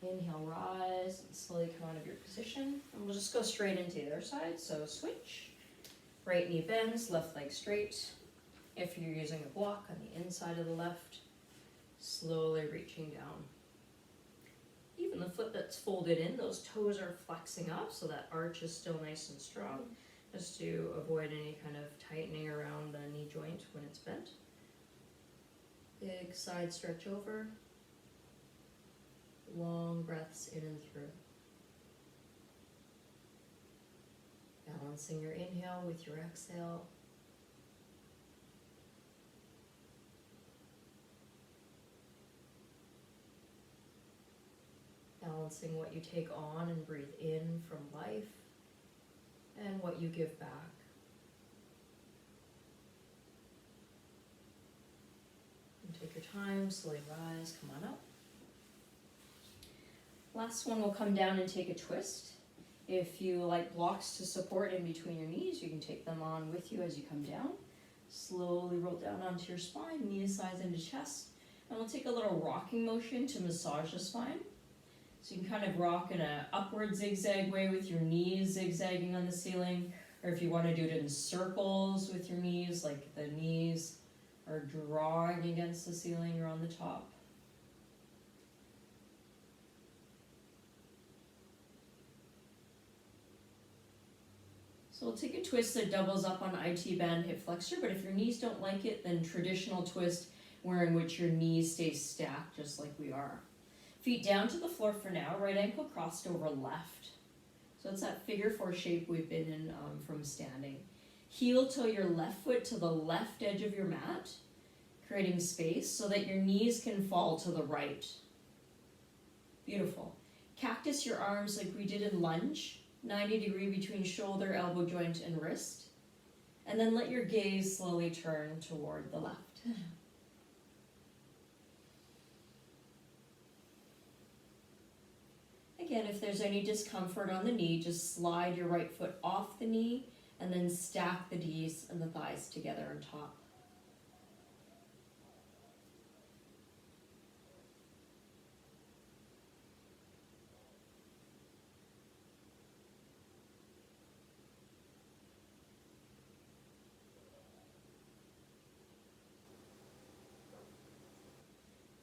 Inhale, rise, and slowly come out of your position. And we'll just go straight into the other side. So switch. Right knee bends, left leg straight. If you're using a block on the inside of the left, slowly reaching down. Even the foot that's folded in, those toes are flexing up, so that arch is still nice and strong, just to avoid any kind of tightening around the knee joint when it's bent. Big side stretch over. Long breaths in and through. Balancing your inhale with your exhale. Balancing what you take on and breathe in from life and what you give back. And take your time, slowly rise, come on up. Last one, will come down and take a twist. If you like blocks to support in between your knees, you can take them on with you as you come down. Slowly roll down onto your spine, knee sides into chest. And we'll take a little rocking motion to massage the spine. So you can kind of rock in an upward zigzag way with your knees zigzagging on the ceiling. Or if you want to do it in circles with your knees, like the knees are drawing against the ceiling or on the top. So we'll take a twist that doubles up on IT band hip flexor, but if your knees don't like it, then traditional twist where in which your knees stay stacked just like we are. Feet down to the floor for now, right ankle crossed over left. So it's that figure four shape we've been in from standing. Heel toe your left foot to the left edge of your mat, creating space so that your knees can fall to the right. Beautiful. Cactus your arms like we did in lunge. 90-degree between shoulder, elbow joint, and wrist. And then let your gaze slowly turn toward the left. Again, if there's any discomfort on the knee, just slide your right foot off the knee and then stack the knees and the thighs together on top.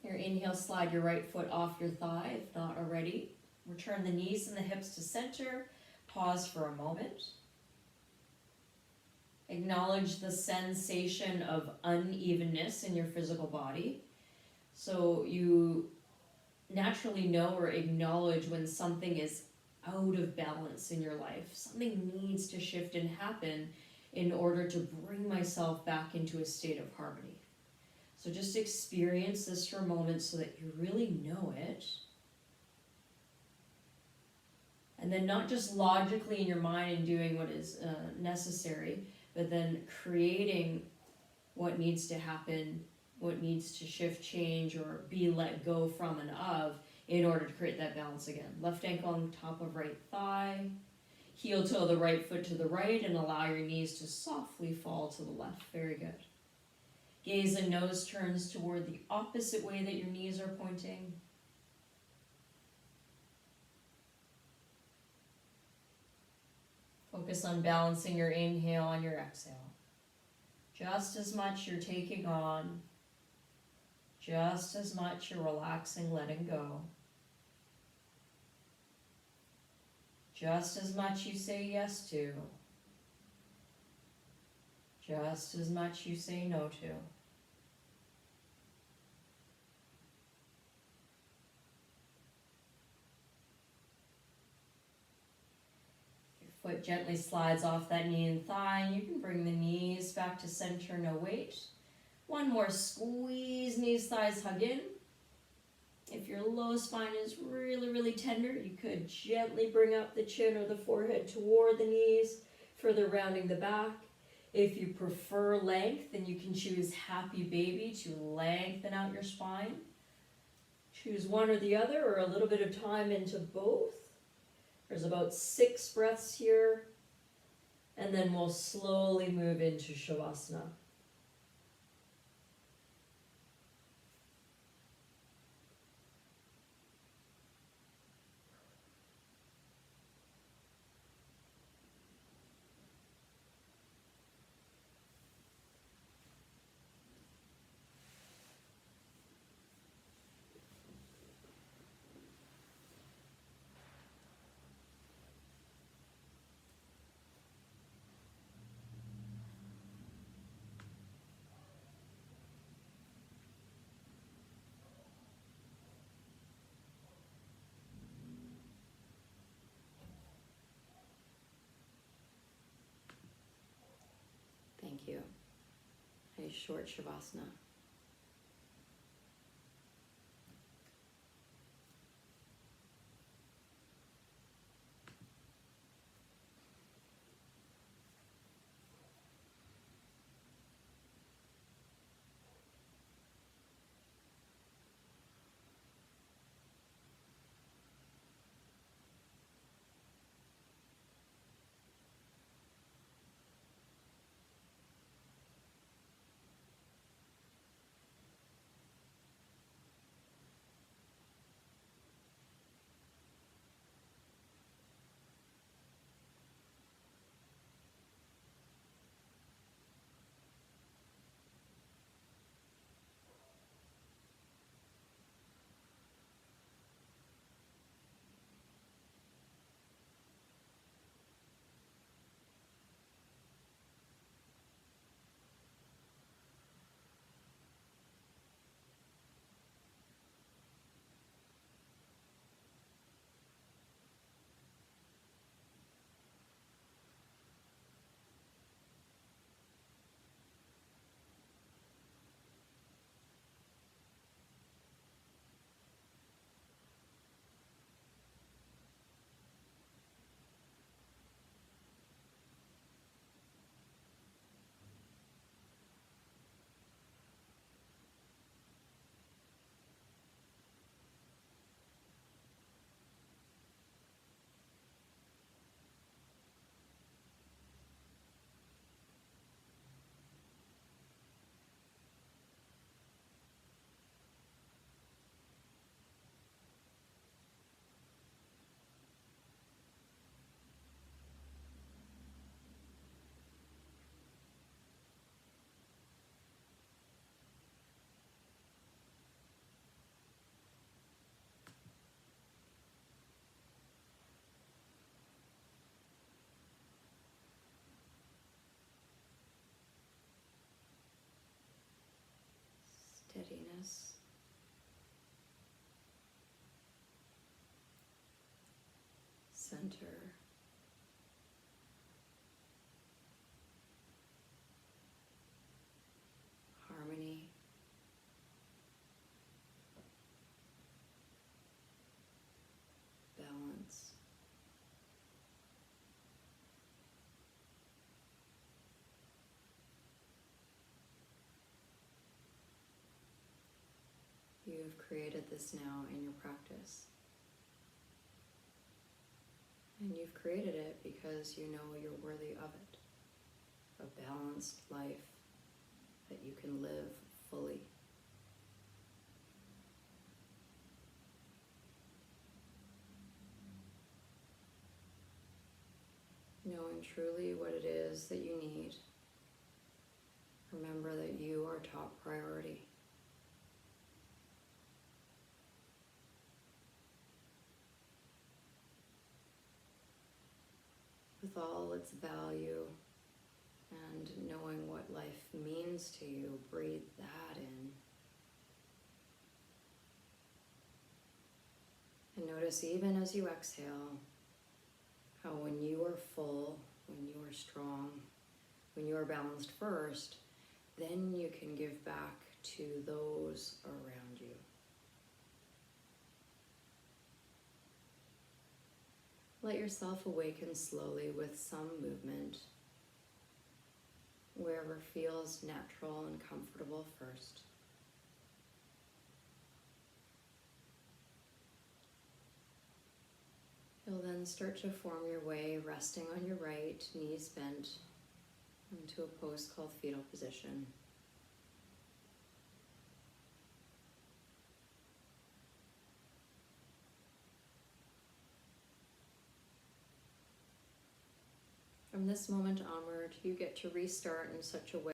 Your inhale, slide your right foot off your thigh, if not already. Return the knees and the hips to center. Pause for a moment. Acknowledge the sensation of unevenness in your physical body. So you naturally know or acknowledge when something is out of balance in your life. Something needs to shift and happen in order to bring myself back into a state of harmony. So just experience this for a moment so that you really know it. And then not just logically in your mind and doing what is necessary, but then creating what needs to happen, what needs to shift, change, or be let go from and of in order to create that balance again. Left ankle on top of right thigh. Heel toe the right foot to the right and allow your knees to softly fall to the left. Very good. Gaze and nose turns toward the opposite way that your knees are pointing. Focus on balancing your inhale on your exhale. Just as much you're taking on, just as much you're relaxing, letting go. Just as much you say yes to, just as much you say no to. Foot gently slides off that knee and thigh, and you can bring the knees back to center, no weight. One more squeeze, knees, thighs hug in. If your low spine is really, really tender, you could gently bring up the chin or the forehead toward the knees, further rounding the back. If you prefer length, then you can choose Happy Baby to lengthen out your spine. Choose one or the other, or a little bit of time into both. There's about 6 breaths here, and then we'll slowly move into Shavasana. Thank you. A short Shavasana. Steadiness. Center. Harmony. Balance. You have created this now in your practice. And you've created it because you know you're worthy of it. A balanced life that you can live fully. Knowing truly what it is that you need. Remember that you are top priority. With all its value and knowing what life means to you, breathe that in. And notice even as you exhale, how when you are full, when you are strong, when you are balanced first, then you can give back to those around you. Let yourself awaken slowly with some movement, wherever feels natural and comfortable first. You'll then start to form your way, resting on your right, knees bent, into a pose called fetal position. From this moment onward, you get to restart in such a way